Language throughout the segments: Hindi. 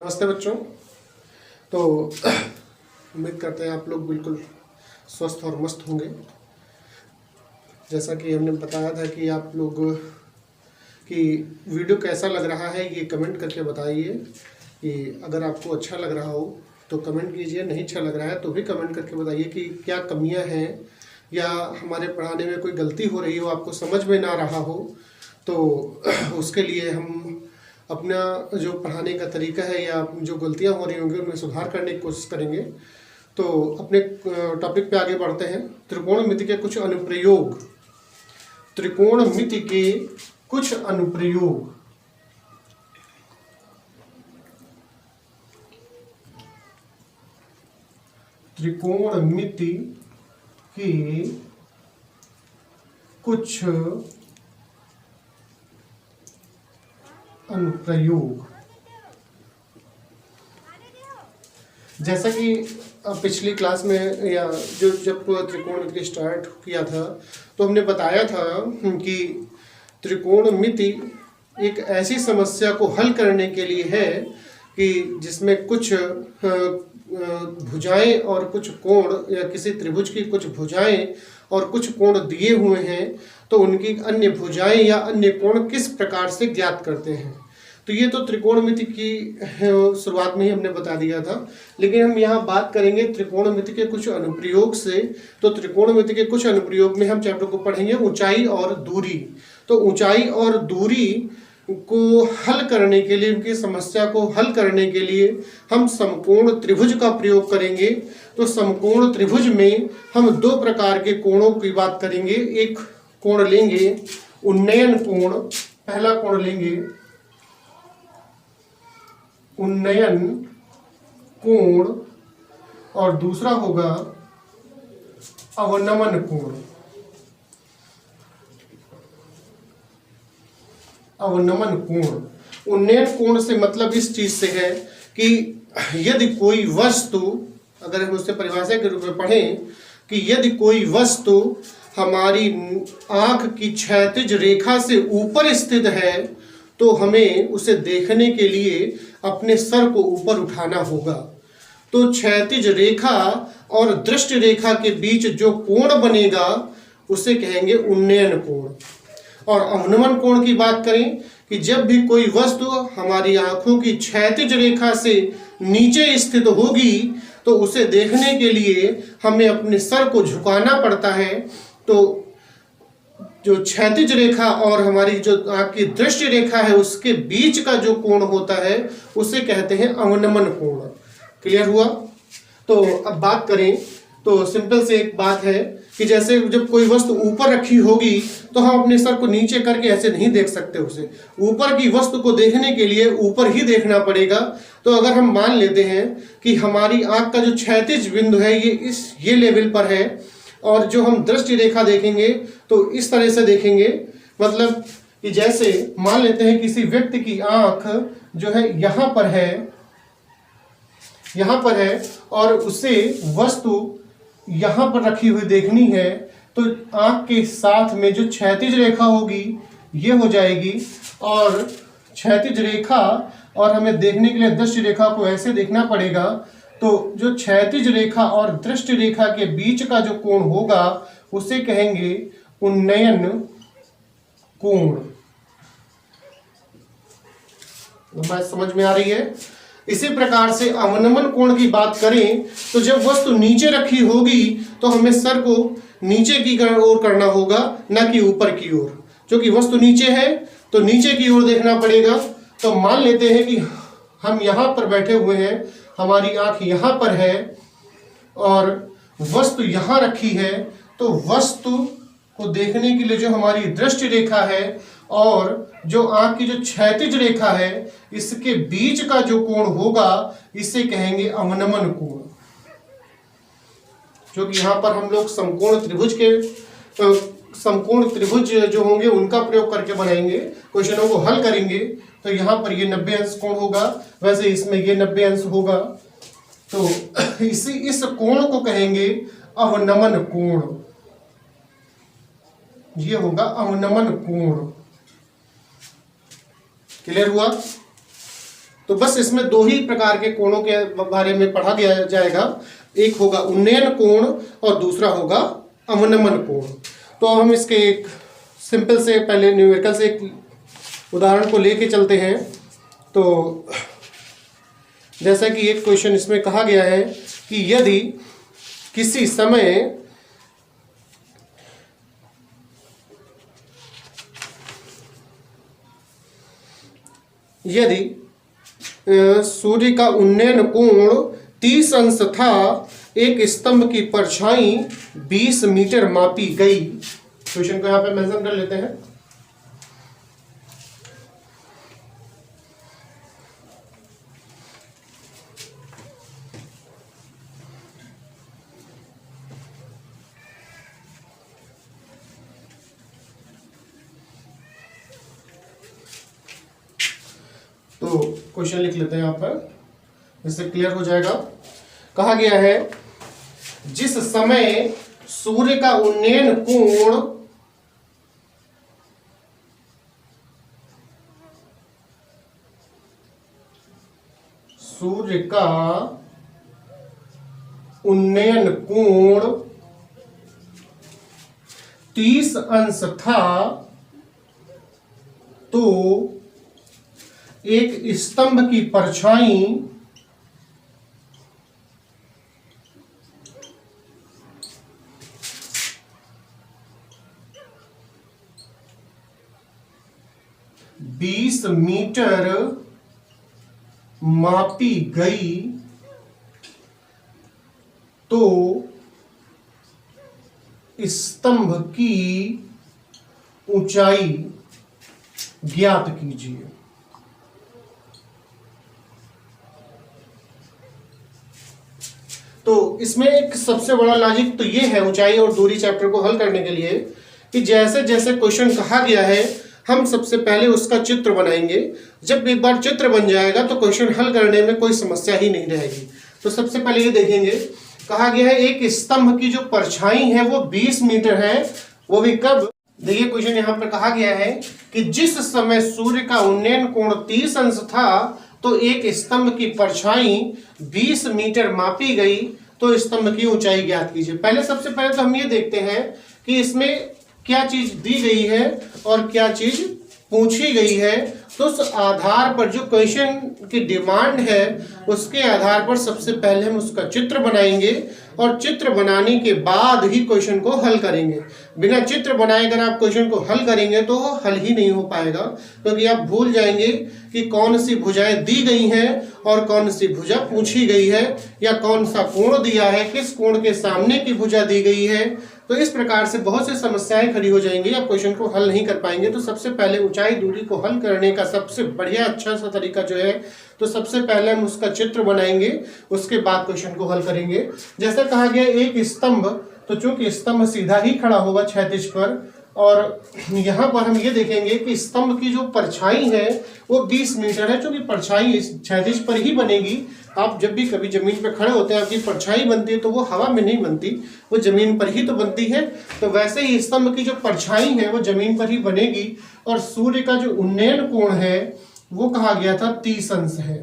नमस्ते बच्चों। तो उम्मीद करते हैं आप लोग बिल्कुल स्वस्थ और मस्त होंगे। जैसा कि हमने बताया था कि आप लोग कि वीडियो कैसा लग रहा है ये कमेंट करके बताइए। कि अगर आपको अच्छा लग रहा हो तो कमेंट कीजिए, नहीं अच्छा लग रहा है तो भी कमेंट करके बताइए कि क्या कमियां हैं या हमारे पढ़ाने में कोई गलती हो रही हो, आपको समझ में ना रहा हो, तो उसके लिए हम अपना जो पढ़ाने का तरीका है या जो गलतियां हो रही होंगी उनमें सुधार करने की कोशिश करेंगे। तो अपने टॉपिक पे आगे बढ़ते हैं। त्रिकोणमिति के कुछ अनुप्रयोग। त्रिकोणमिति के कुछ अनुप्रयोग। त्रिकोणमिति के कुछ अनुप्रयोग। जैसा कि पिछली क्लास में या जब त्रिकोणमिति स्टार्ट किया था तो हमने बताया था कि त्रिकोणमिति एक ऐसी समस्या को हल करने के लिए है कि जिसमें कुछ भुजाएं और कुछ कोण या किसी त्रिभुज की कुछ भुजाएं और कुछ कोण दिए हुए हैं, तो उनकी अन्य भुजाएं या अन्य कोण किस प्रकार से ज्ञात करते हैं। तो ये तो त्रिकोणमिति की शुरुआत में ही हमने बता दिया था, लेकिन हम यहाँ बात करेंगे त्रिकोणमिति के कुछ अनुप्रयोग से। तो त्रिकोणमिति के कुछ अनुप्रयोग में हम चैप्टर को पढ़ेंगे ऊंचाई और दूरी। तो ऊंचाई और दूरी को हल करने के लिए, उनकी समस्या को हल करने के लिए हम समकोण त्रिभुज का प्रयोग करेंगे। तो समकोण त्रिभुज में हम दो प्रकार के कोणों की बात करेंगे। एक कोण लेंगे उन्नयन कोण, पहला कोण लेंगे उन्नयन कोण और दूसरा होगा अवनमन कोण। अवनमन कोण। उन्नयन कोण से मतलब इस चीज से है कि यदि कोई वस्तु, अगर हम उससे परिभाषा के रूप में पढ़ें कि यदि कोई वस्तु हमारी आंख की क्षैतिज रेखा से ऊपर स्थित है तो हमें उसे देखने के लिए अपने सर को ऊपर उठाना होगा। तो क्षैतिज रेखा और दृष्टि रेखा के बीच जो कोण बनेगा उसे कहेंगे उन्नयन कोण। और अवनमन कोण की बात करें कि जब भी कोई वस्तु हमारी आंखों की क्षैतिज रेखा से नीचे स्थित होगी तो उसे देखने के लिए हमें अपने सर को झुकाना पड़ता है। तो जो क्षैतिज रेखा और हमारी जो आंख की दृष्टि रेखा है उसके बीच का जो कोण होता है उसे कहते हैं अवनमन कोण। क्लियर हुआ? तो अब बात करें तो सिंपल से एक बात है कि जैसे जब कोई वस्तु ऊपर रखी होगी तो हम अपने सर को नीचे करके ऐसे नहीं देख सकते उसे। ऊपर की वस्तु को देखने के लिए ऊपर ही देखना पड़ेगा। तो अगर हम मान लेते हैं कि हमारी आंख का जो क्षैतिज बिंदु है ये लेवल पर है और जो हम दृष्टि रेखा देखेंगे तो इस तरह से देखेंगे, मतलब कि जैसे मान लेते हैं किसी व्यक्ति की आंख जो है यहाँ पर है और उसे वस्तु यहाँ पर रखी हुई देखनी है, तो आंख के साथ में जो क्षैतिज रेखा होगी ये हो जाएगी और क्षैतिज रेखा और हमें देखने के लिए दृष्टि रेखा को ऐसे देखना पड़ेगा। तो जो क्षैतिज रेखा और दृष्टि रेखा के बीच का जो कोण होगा उसे कहेंगे उन्नयन कोण। बात समझ में आ रही है? इसी प्रकार से अवनमन कोण की बात करें तो जब वस्तु नीचे रखी होगी तो हमें सर को नीचे की ओर करना होगा, न कि ऊपर की ओर। क्योंकि वस्तु नीचे है तो नीचे की ओर देखना पड़ेगा। तो मान लेते हैं कि हम यहाँ पर बैठे हुए हैं, हमारी आंख यहाँ पर है और वस्तु यहाँ रखी है, तो वस्तु को देखने के लिए जो हमारी दृष्टि रेखा है और जो आंख की जो क्षैतिज रेखा है इसके बीच का जो कोण होगा इसे कहेंगे अवनमन कोण। जो कि यहाँ पर हम लोग समकोण त्रिभुज जो होंगे उनका प्रयोग करके बनाएंगे, क्वेश्चनों को हल करेंगे। तो यहाँ पर ये 90 अंश कोण होगा, वैसे इसमें ये 90 अंश होगा। तो इस कोण को कहेंगे अवनमन कोण। ये होगा अवनमन कोण। क्लियर हुआ? तो बस इसमें दो ही प्रकार के कोणों के बारे में पढ़ा गया जाएगा, एक होगा उन्नयन कोण और दूसरा होगा अवनमन कोण। तो अब हम इसके एक सिंपल से पहले न्यूमेरिकल से एक उदाहरण को लेके चलते हैं। तो जैसा कि एक क्वेश्चन इसमें कहा गया है कि यदि किसी समय यदि सूर्य का उन्नयन कोण 30 अंश था, एक स्तंभ की परछाई 20 मीटर मापी गई। क्वेश्चन को यहां पे मेंशन कर लेते हैं। तो क्वेश्चन लिख लेते हैं यहां पर, इससे क्लियर हो जाएगा। कहा गया है जिस समय सूर्य का उन्नयन कोण सूर्य का उन्नयन कोण 30 अंश था, तो एक स्तंभ की परछाई बीस मीटर मापी गई, तो स्तंभ की ऊंचाई ज्ञात कीजिए। तो इसमें एक सबसे बड़ा लॉजिक तो ये है ऊंचाई और दूरी चैप्टर को हल करने के लिए कि जैसे जैसे क्वेश्चन कहा गया है हम सबसे पहले उसका चित्र बनाएंगे। जब एक बार चित्र बन जाएगा तो क्वेश्चन हल करने में कोई समस्या ही नहीं रहेगी। तो सबसे पहले ये देखेंगे, कहा गया है एक स्तंभ की जो परछाई है वो 20 मीटर है, वो भी कब। देखिए क्वेश्चन यहाँ पर कहा गया है कि जिस समय सूर्य का उन्नयन कोण 30 अंश था, तो एक स्तंभ की परछाई 20 मीटर मापी गई, तो स्तंभ की ऊंचाई ज्ञात कीजिए। पहले सबसे पहले तो हम ये देखते हैं कि इसमें क्या चीज दी गई है और क्या चीज पूछी गई है। तो उस आधार पर जो क्वेश्चन की डिमांड है उसके आधार पर सबसे पहले हम उसका चित्र बनाएंगे और चित्र बनाने के बाद ही क्वेश्चन को हल करेंगे। बिना चित्र बनाए अगर आप क्वेश्चन को हल करेंगे तो वो हल ही नहीं हो पाएगा, क्योंकि आप भूल जाएंगे कि कौन सी भुजाएं दी गई हैं और कौन सी भुजा पूछी गई है, या कौन सा कोण दिया है, किस कोण के सामने की भुजा दी गई है। तो इस प्रकार से बहुत सी समस्याएं खड़ी हो जाएंगी, आप क्वेश्चन को हल नहीं कर पाएंगे। तो सबसे पहले ऊंचाई दूरी को हल करने का सबसे बढ़िया अच्छा सा तरीका जो है, तो सबसे पहले हम उसका चित्र बनाएंगे, उसके बाद क्वेश्चन को हल करेंगे। जैसा कहा गया एक स्तंभ, तो चूंकि स्तंभ सीधा ही खड़ा होगा क्षैतिज पर, और यहाँ पर हम ये देखेंगे कि स्तंभ की जो परछाई है वो 20 मीटर है। चूंकि परछाई क्षैतिज पर ही बनेगी, आप जब भी कभी जमीन पर खड़े होते हैं आपकी परछाई बनती है तो वो हवा में नहीं बनती, वो जमीन पर ही तो बनती है। तो वैसे ही स्तंभ की जो परछाई है वो जमीन पर ही बनेगी। और सूर्य का जो उन्नयन कोण है वो कहा गया था 30 अंश है।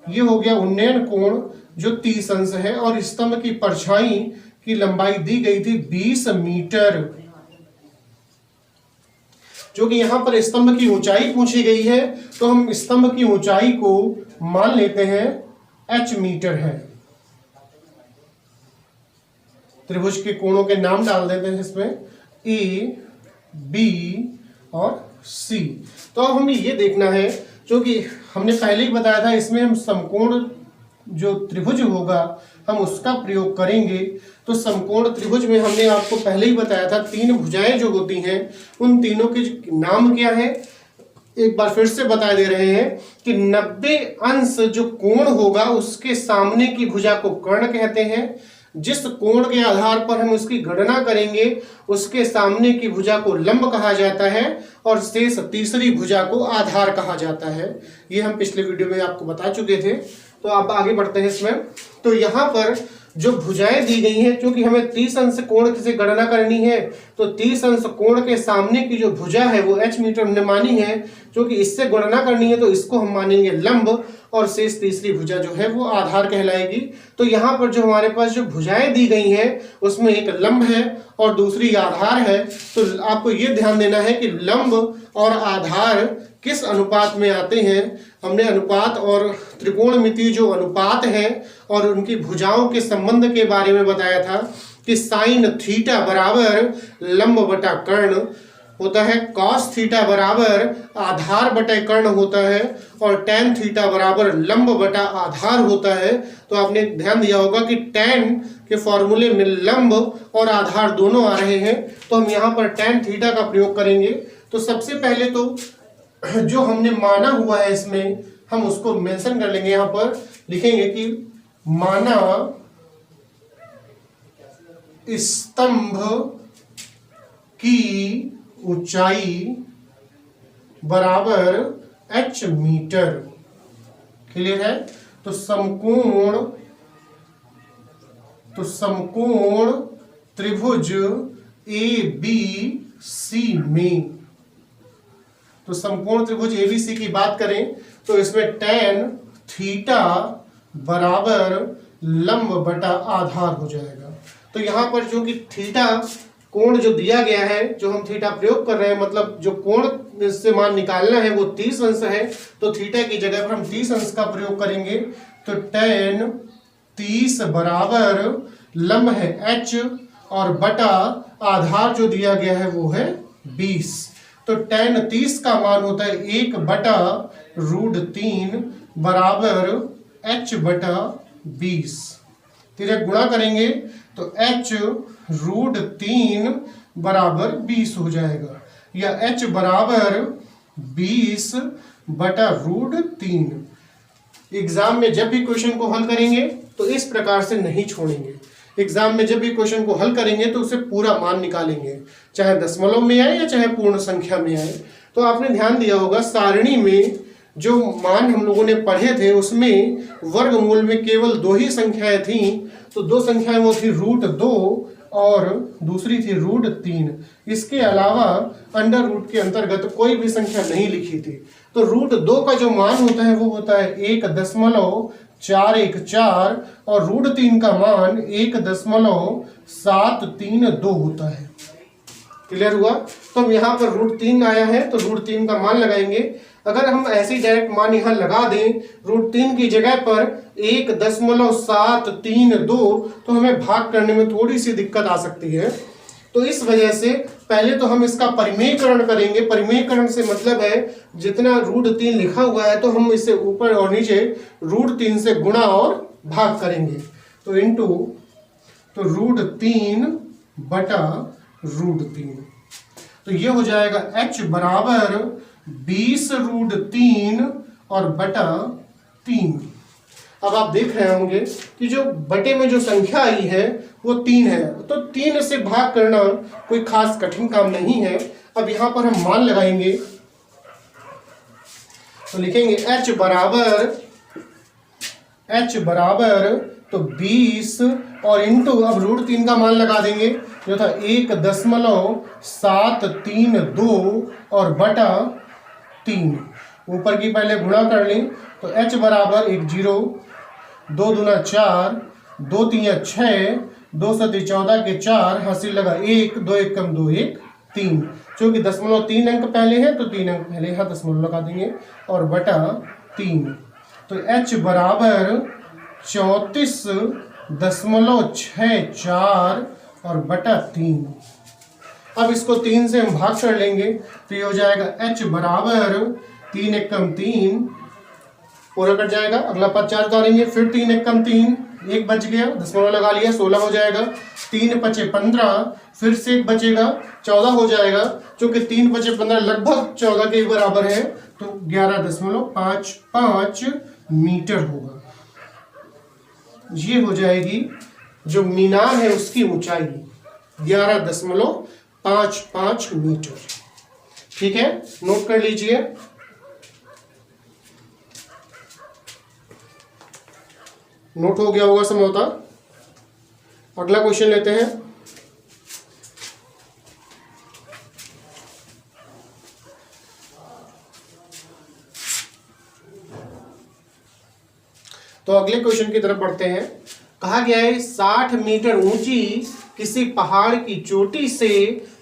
ये हो गया उन्नयन कोण जो 30 अंश है, और स्तंभ की परछाई की लंबाई दी गई थी 20 मीटर, जो कि यहाँ पर स्तंभ की ऊंचाई पूछी गई है। तो हम स्तंभ की ऊंचाई को मान लेते हैं h मीटर है। त्रिभुज के कोणों के नाम डाल देते हैं इसमें, ए, बी और सी। तो अब हमें ये देखना है, क्योंकि हमने पहले ही बताया था इसमें हम समकोण जो त्रिभुज होगा हम उसका प्रयोग करेंगे। तो समकोण त्रिभुज में हमने आपको पहले ही बताया था 3 भुजाएं जो होती हैं उन तीनों के नाम क्या है, एक बार फिर से बता दे रहे हैं कि 90 अंश जो कोण होगा उसके सामने की भुजा को कर्ण कहते हैं। जिस कोण के आधार पर हम उसकी गणना करेंगे उसके सामने की भुजा को लंब कहा जाता है, और शेष तीसरी भुजा को आधार कहा जाता है। ये हम पिछले वीडियो में आपको बता चुके थे। तो अब आगे बढ़ते हैं इसमें। तो यहाँ पर जो भुजाएं दी गई हैं, क्योंकि हमें 30 अंश कोण से गणना करनी है, तो 30 अंश कोण के सामने की जो भुजा है वो h मीटर हमने मानी है। क्योंकि इससे गणना करनी है तो इसको हम मानेंगे लंब, और शेष तीसरी भुजा जो है वो आधार कहलाएगी। तो यहाँ पर जो हमारे पास जो भुजाएं दी गई हैं उसमें एक लंब है और दूसरी आधार है। तो आपको ये ध्यान देना है कि लंब और आधार किस अनुपात में आते हैं। हमने अनुपात और त्रिकोणमितीय जो अनुपात है और उनकी भुजाओं के संबंध के बारे में बताया था कि साइन थीटा बराबर लंब बटा कर्ण होता है, कॉस थीटा बराबर आधार बटे कर्ण होता है और टेन थीटा बराबर लंब बटा आधार होता है। तो आपने ध्यान दिया होगा कि टेन के फॉर्मूले में लंब और आधार दोनों आ रहे हैं। तो हम यहाँ पर टेन थीटा का प्रयोग करेंगे। तो सबसे पहले तो जो हमने माना हुआ है इसमें हम उसको मेंशन कर लेंगे। यहाँ पर लिखेंगे कि माना स्तंभ की ऊंचाई बराबर h मीटर। क्लियर है? तो समकोण त्रिभुज ABC में, तो समकोण त्रिभुज ABC की बात करें तो इसमें टेन थीटा बराबर लंब बटा आधार हो जाएगा। तो यहाँ पर जो कि थीटा कोण जो दिया गया है, जो हम थीटा प्रयोग कर रहे हैं, मतलब जो कोण से मान निकालना है वो 30 अंश है। तो थीटा की जगह पर हम 30 अंश का प्रयोग करेंगे। तो टेन 30 बराबर लंब है h और बटा आधार जो दिया गया है वो है 20। तो टेन 30 का मान होता है 1 बटा √3 बराबर h बटा 20। तिरक गुणा करेंगे तो h √3 बराबर 20 हो जाएगा, या h बराबर 20 बटा √3। एग्जाम में जब भी क्वेश्चन को हल करेंगे तो इस प्रकार से नहीं छोड़ेंगे। एग्जाम में जब भी क्वेश्चन को हल करेंगे तो उसे पूरा मान निकालेंगे, चाहे दशमलव में आए या चाहे पूर्ण संख्या में आए। तो आपने ध्यान दिया होगा सारणी में जो मान हम लोगों ने पढ़े थे उसमें वर्गमूल में केवल 2 ही संख्याएं थी। तो 2 संख्याएं वो थी √2 और दूसरी थी √3। इसके अलावा अंडर रूट के अंतर्गत कोई भी संख्या नहीं लिखी थी। तो √2 का जो मान होता है वो होता है 1.414 और √3 का मान 1.732 होता है। क्लियर हुआ? तो हम यहाँ पर √3 आया है तो √3 का मान लगाएंगे। अगर हम ऐसे डायरेक्ट मान यहाँ लगा दें √3 की जगह पर 1.732 तो हमें भाग करने में थोड़ी सी दिक्कत आ सकती है। तो इस वजह से पहले तो हम इसका परिमेयकरण करेंगे। परिमेयकरण से मतलब है जितना √3 लिखा हुआ है तो हम इसे ऊपर और नीचे √3 से गुणा और भाग करेंगे। तो इंटू तो √3 बटा √3। तो ये हो जाएगा h बराबर 20√3 और बटा 3। अब आप देख रहे होंगे कि जो बटे में जो संख्या आई है वो 3 है। तो 3 से भाग करना कोई खास कठिन काम नहीं है। अब यहाँ पर हम मान लगाएंगे तो लिखेंगे h बराबर तो 20 और इंटू अब √3 का मान लगा देंगे जो था 1.732 और बटा 3। ऊपर की पहले गुणा कर लें तो h बराबर 1 0 2 दूना 4 2 3 6 2 7 14 के 4 हासिल लगा 1 2 1 कम 2 1 3। क्योंकि 0.3 अंक पहले है तो 3 अंक पहले यहाँ दशमलव लगा देंगे और बटा 3। तो h बराबर 34.64 और बटा 3। अब इसको 3 से हम भाग कर लेंगे तो ये हो जाएगा h बराबर 3 1 कम 3 पूरा कट जाएगा। अगला पद 4 उतारेंगे फिर 3 1 कम 3 1 बच गया, दशमलव लगा लिया 16 हो जाएगा। 3 5 15 फिर से 1 बचेगा 14 हो जाएगा। क्योंकि 3 5 15 लगभग 14 के बराबर है तो 11.55 मीटर होगा। ये हो जाएगी जो मीनार है उसकी ऊंचाई 11.55 मीटर। ठीक है, नोट कर लीजिए। नोट हो गया होगा संभवतः। अगला क्वेश्चन लेते हैं। तो अगले क्वेश्चन की तरफ बढ़ते हैं। कहा गया है 60 मीटर ऊंची किसी पहाड़ की चोटी से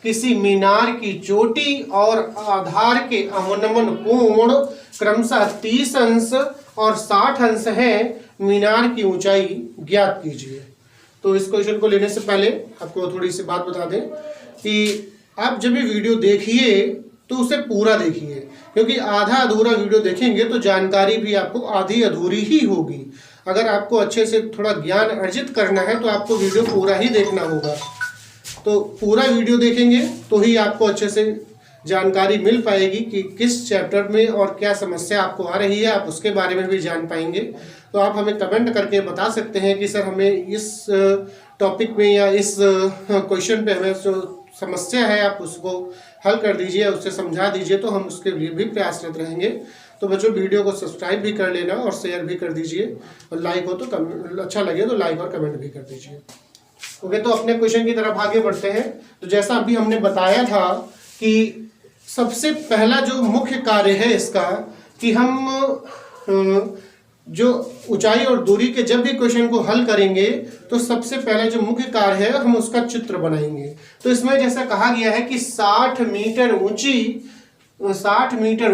किसी मीनार की चोटी और आधार के अवनमन कोण क्रमशः 30 अंश और 60 अंश है, मीनार की ऊंचाई ज्ञात कीजिए। तो इस क्वेश्चन को लेने से पहले आपको थोड़ी सी बात बता दें कि आप जब भी वीडियो देखिए तो उसे पूरा देखिए, क्योंकि आधा अधूरा वीडियो देखेंगे तो जानकारी भी आपको आधी अधूरी ही होगी। अगर आपको अच्छे से थोड़ा ज्ञान अर्जित करना है तो आपको वीडियो पूरा ही देखना होगा। तो पूरा वीडियो देखेंगे तो ही आपको अच्छे से जानकारी मिल पाएगी कि किस चैप्टर में और क्या समस्या आपको आ रही है, आप उसके बारे में भी जान पाएंगे। तो आप हमें कमेंट करके बता सकते हैं कि सर हमें इस टॉपिक में या इस क्वेश्चन पे हमें जो समस्या है आप उसको हल कर दीजिए, उससे समझा दीजिए, तो हम उसके लिए भी प्रयासरत रहेंगे। तो बच्चों वीडियो को सब्सक्राइब भी कर लेना और शेयर भी कर दीजिए, और लाइक हो तो अच्छा लगे तो लाइक और कमेंट भी कर दीजिए। ओके, तो अपने क्वेश्चन की तरफ आगे बढ़ते हैं। तो जैसा अभी हमने बताया था कि सबसे पहला जो मुख्य कार्य है इसका कि हम जो ऊंचाई और दूरी के जब भी क्वेश्चन को हल करेंगे तो सबसे पहला जो मुख्य कार्य है हम उसका चित्र बनाएंगे। तो इसमें जैसा कहा गया है कि 60 मीटर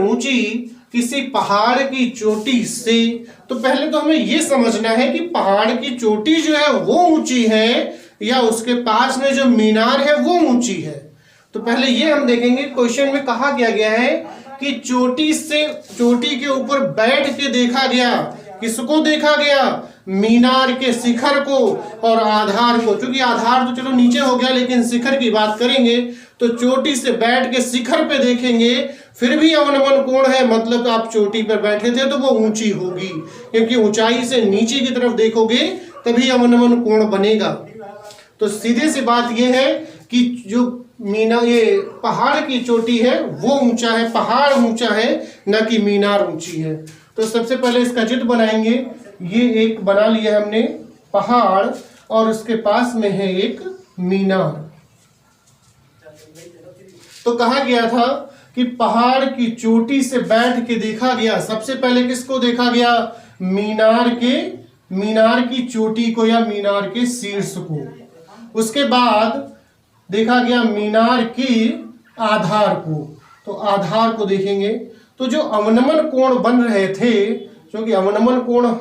ऊंची किसी पहाड़ की चोटी से, तो पहले तो हमें यह समझना है कि पहाड़ की चोटी जो है वो ऊंची है या उसके पास में जो मीनार है वो ऊंची है। तो पहले ये हम देखेंगे। क्वेश्चन में कहा गया है कि चोटी से, चोटी के ऊपर बैठ के देखा गया, किसको देखा गया? मीनार के शिखर को और आधार को। क्योंकि आधार तो चलो नीचे हो गया, लेकिन शिखर की बात करेंगे तो चोटी से बैठ के शिखर पे देखेंगे, फिर भी अवनमन कोण है, मतलब आप चोटी पर बैठे थे तो वो ऊंची होगी, क्योंकि ऊंचाई से नीचे की तरफ देखोगे तभी अवनमन कोण बनेगा। तो सीधे सी बात यह है कि जो ये पहाड़ की चोटी है वो ऊंचा है, पहाड़ ऊंचा है, न कि मीनार ऊंची है। तो सबसे पहले इसका चित्र बनाएंगे। ये एक बना लिया हमने पहाड़ और उसके पास में है एक मीनार। तो कहा गया था कि पहाड़ की चोटी से बैठ के देखा गया। सबसे पहले किसको देखा गया? मीनार की चोटी को या मीनार के शीर्ष को। उसके बाद देखा गया मीनार की आधार को। तो आधार को देखेंगे तो जो अवनमन कोण बन रहे थे, क्योंकि अवनमन कोण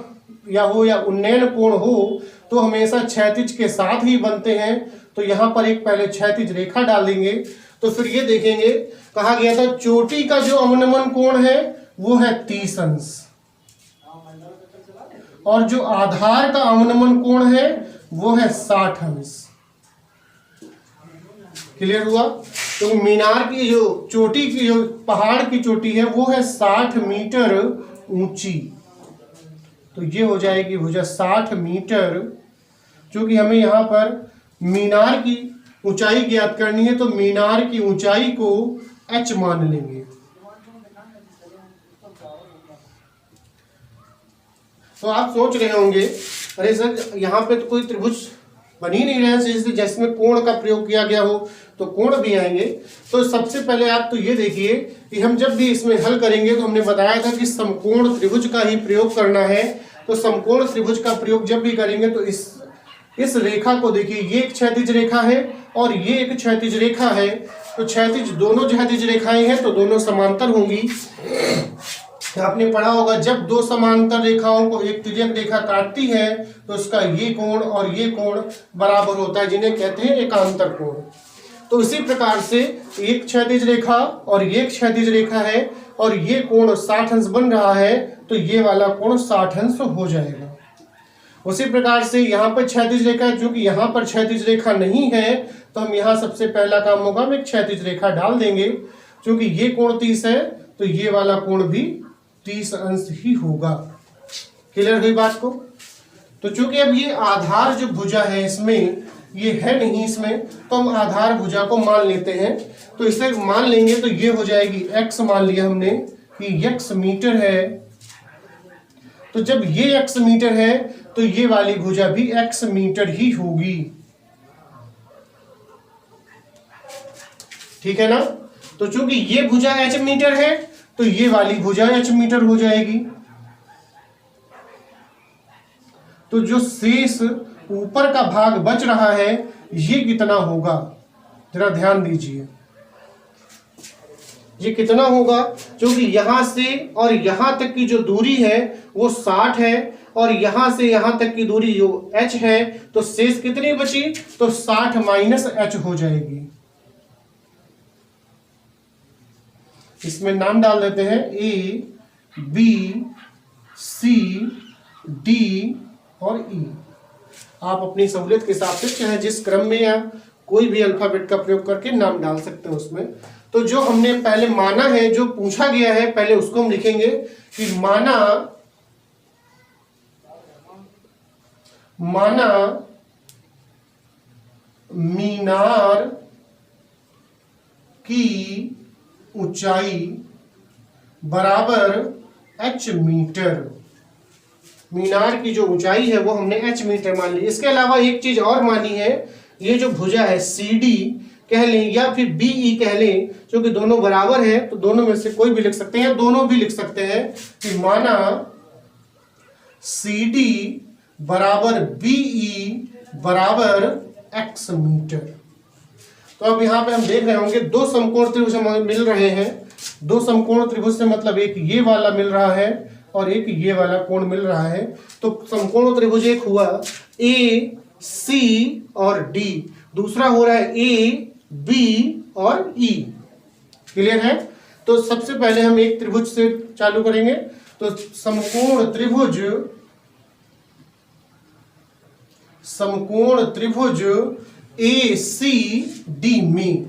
या हो या उन्नयन कोण हो तो हमेशा क्षैतिज के साथ ही बनते हैं। तो यहाँ पर एक पहले क्षैतिज रेखा डाल देंगे। तो फिर ये देखेंगे, कहा गया था चोटी का जो अवनमन कोण है वो है 30 अंश और जो आधार का अवनमन कोण है वो है 60 अंश। क्लियर हुआ? तो मीनार की जो चोटी की, जो पहाड़ की चोटी है वो है 60 मीटर ऊंची। तो ये हो जाएगी भुजा 60 मीटर। क्योंकि हमें यहाँ पर मीनार की ऊंचाई ज्ञात करनी है तो मीनार की ऊंचाई को h मान लेंगे। तो आप सोच रहे होंगे अरे सर यहाँ पे तो कोई त्रिभुज बन ही नहीं रहा है, जिसमें कोण का प्रयोग किया गया हो, तो कोण भी आएंगे। तो सबसे पहले आप तो ये देखिए कि हम जब भी इसमें हल करेंगे तो हमने बताया था कि समकोण त्रिभुज का ही प्रयोग करना है। तो समकोण त्रिभुज का प्रयोग जब भी करेंगे तो इस रेखा को देखिए, ये एक क्षैतिज रेखा है और ये एक क्षैतिज रेखा है। तो क्षैतिज, दोनों क्षैतिज रेखाएं हैं तो दोनों समांतर होंगी। आपने पढ़ा होगा जब दो समांतर रेखाओं को एक तिर्यक रेखा काटती है तो उसका ये कोण और ये कोण बराबर होता है, जिन्हें कहते हैं एकांतर कोण। तो इसी प्रकार से एक क्षैतिज रेखा और ये क्षैतिज रेखा है और ये कोण 60 अंश बन रहा है, तो ये वाला कोण 60 अंश हो जाएगा। उसी प्रकार से यहाँ पर क्षैतिज रेखा है, क्योंकि यहाँ पर क्षैतिज रेखा नहीं है तो हम यहाँ सबसे पहला काम होगा हम एक क्षैतिज रेखा डाल देंगे। क्योंकि ये कोण 30 है तो ये वाला कोण भी 30 अंश ही होगा। क्लियर हुई बात को? तो चूंकि अब ये आधार जो भुजा है इसमें ये है नहीं इसमें, तो हम आधार भुजा को मान लेते हैं। तो इसे मान लेंगे तो ये हो जाएगी x, मान लिया हमने कि x मीटर है। तो जब ये x मीटर है तो ये वाली भुजा भी x मीटर ही होगी। ठीक है ना? तो चूंकि ये भुजा h मीटर है तो ये वाली भुजा h मीटर हो जाएगी। तो जो शेष ऊपर का भाग बच रहा है ये कितना होगा, जरा ध्यान दीजिए। ये कितना होगा, क्योंकि यहां से और यहां तक की जो दूरी है वो 60 है और यहां से यहां तक की दूरी जो h है, तो शेष कितनी बची, तो 60 माइनस h हो जाएगी। इसमें नाम डाल देते हैं A, B, C, D और E। आप अपनी सहूलियत के हिसाब से चाहे जिस क्रम में या कोई भी अल्फाबेट का प्रयोग करके नाम डाल सकते हैं उसमें। तो जो हमने पहले माना है, जो पूछा गया है, पहले उसको हम लिखेंगे कि माना मीनार की ऊंचाई बराबर h मीटर। मीनार की जो ऊंचाई है वो हमने h मीटर मान ली। इसके अलावा एक चीज और मानी है, ये जो भुजा है CD कह लें या फिर BE कह लें, क्योंकि दोनों बराबर है तो दोनों में से कोई भी लिख सकते हैं या दोनों भी लिख सकते हैं कि माना CD बराबर BE बराबर x मीटर। तो अब यहाँ पे हम देख रहे होंगे दो समकोण त्रिभुज हमें मिल रहे हैं। दो समकोण त्रिभुज से मतलब एक ये वाला मिल रहा है और एक ये वाला कोण मिल रहा है। तो समकोण त्रिभुज एक हुआ AC और D, दूसरा हो रहा है AB और E। क्लियर है? तो सबसे पहले हम एक त्रिभुज से चालू करेंगे। तो समकोण त्रिभुज ACD में,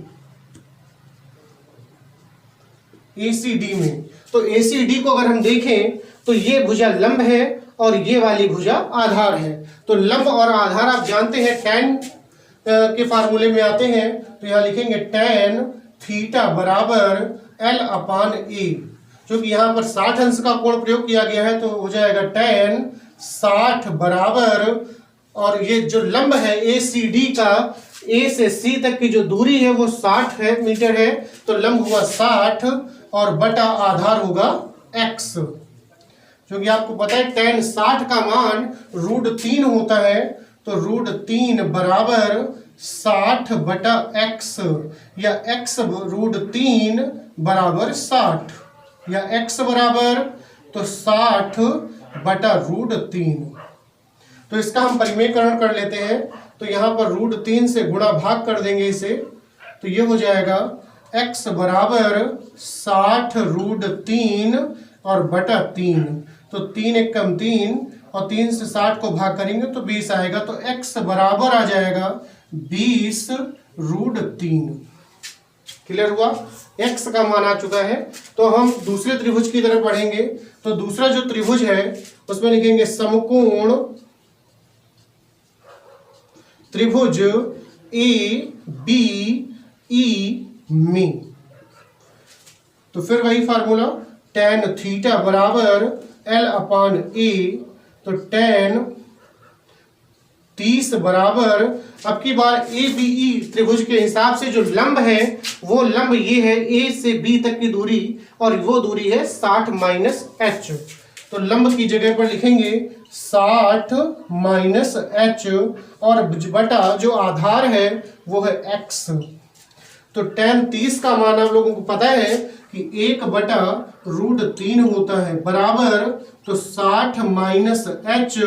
तो ACD को अगर हम देखें तो ये भुजा लंब है और ये वाली भुजा आधार है। तो लंब और आधार आप जानते हैं tan के फार्मूले में आते हैं। तो यहां लिखेंगे tan थीटा बराबर L/A, क्योंकि यहां पर 60 अंश का कोण प्रयोग किया गया है तो हो जाएगा tan 60 बराबर, और ये जो लंब है ACD का A से C तक की जो दूरी है वो 60 मीटर है। तो लंब हुआ 60 और बटा आधार होगा x, क्योंकि आपको पता है tan 60 का मान √3 होता है। तो √3 बराबर 60 बटा x, या x √3 बराबर 60, या x बराबर तो 60 बटा √3। तो इसका हम परिमेयकरण कर लेते हैं। तो यहाँ पर √3 से गुणा भाग कर देंगे इसे, तो ये हो जाएगा x बराबर 60 √3 और बटा 3। तो 3 × 1 = 3 और 3 से 60 को भाग करेंगे तो 20 आएगा। तो x बराबर आ जाएगा 20 √3। क्लियर हुआ? x का मान आ चुका है। तो हम दूसरे त्रिभुज की तरफ बढ़ेंगे। तो दूसरा जो त्रिभुज है उसमें लिखेंगे समकोण त्रिभुज ABE में। तो फिर वही फार्मूला tan थीटा बराबर L/A। तो tan 30 बराबर, अब की बार ABE त्रिभुज के हिसाब से जो लंब है वो लंब ये है A से B तक की दूरी, और वो दूरी है 60 माइनस h। तो लंब की जगह पर लिखेंगे 60 माइनस h, और बटा जो आधार है वो है x। तो tan 30 का मान आप लोगों को पता है कि 1 बटा √3 होता है, बराबर तो 60 माइनस h,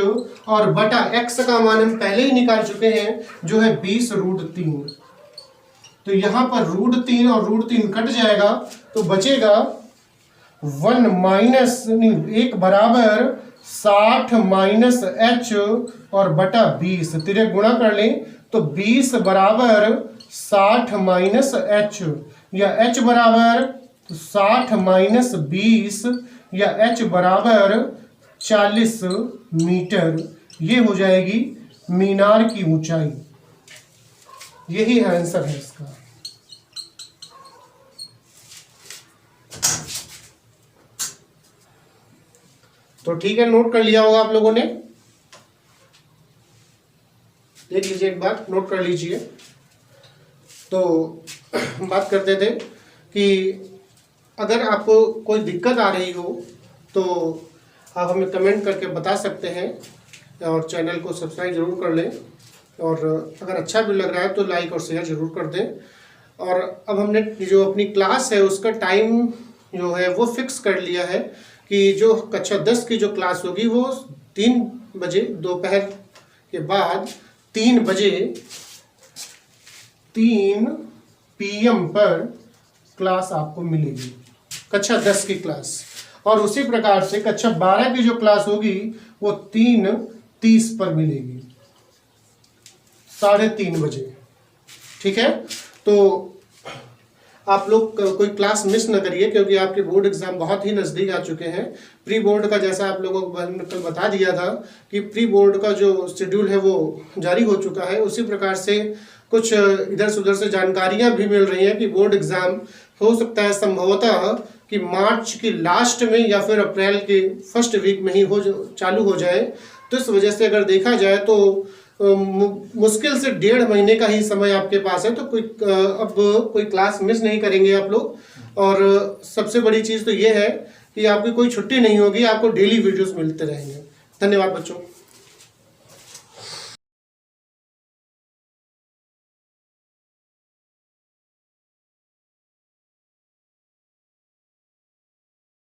और बटा x का मान हम पहले ही निकाल चुके हैं जो है 20 √3। तो यहाँ पर √3 और √3 कट जाएगा तो बचेगा 1 बराबर 60 माइनस h और बटा 20। तिरे गुणा कर लें तो 20 बराबर 60 माइनस h, या h बराबर 60 माइनस 20, या h बराबर 40 मीटर। ये हो जाएगी मीनार की ऊंचाई। यही आंसर है इसका। तो ठीक है, नोट कर लिया होगा आप लोगों ने। देख लीजिए एक बार, नोट कर लीजिए। तो बात करते थे कि अगर आपको कोई दिक्कत आ रही हो तो आप हमें कमेंट करके बता सकते हैं और चैनल को सब्सक्राइब जरूर कर लें, और अगर अच्छा भी लग रहा है तो लाइक और शेयर जरूर कर दें। और अब हमने जो अपनी क्लास है उसका टाइम जो है वो फिक्स कर लिया है कि जो कक्षा 10 की जो क्लास होगी वो 3 बजे दोपहर के बाद 3 बजे 3 PM पर क्लास आपको मिलेगी, कक्षा 10 की क्लास। और उसी प्रकार से कक्षा 12 की जो क्लास होगी वो 3:30 पर मिलेगी, 3:30 बजे। ठीक है, तो आप लोग कोई क्लास मिस न करिए, क्योंकि आपके बोर्ड एग्जाम बहुत ही नज़दीक आ चुके हैं। प्री बोर्ड का जैसा आप लोगों को मैंने कल बता दिया था कि प्री बोर्ड का जो शेड्यूल है वो जारी हो चुका है, उसी प्रकार से कुछ इधर से उधर से जानकारियां भी मिल रही हैं कि बोर्ड एग्जाम हो सकता है संभवतः कि मार्च की लास्ट में या फिर अप्रैल के फर्स्ट वीक में ही चालू हो जाए। तो इस वजह से अगर देखा जाए तो मुश्किल से 1.5 महीने का ही समय आपके पास है, तो अब कोई क्लास मिस नहीं करेंगे आप लोग। और सबसे बड़ी चीज़ तो ये है कि आपकी कोई छुट्टी नहीं होगी, आपको डेली वीडियोस मिलते रहेंगे। धन्यवाद बच्चों।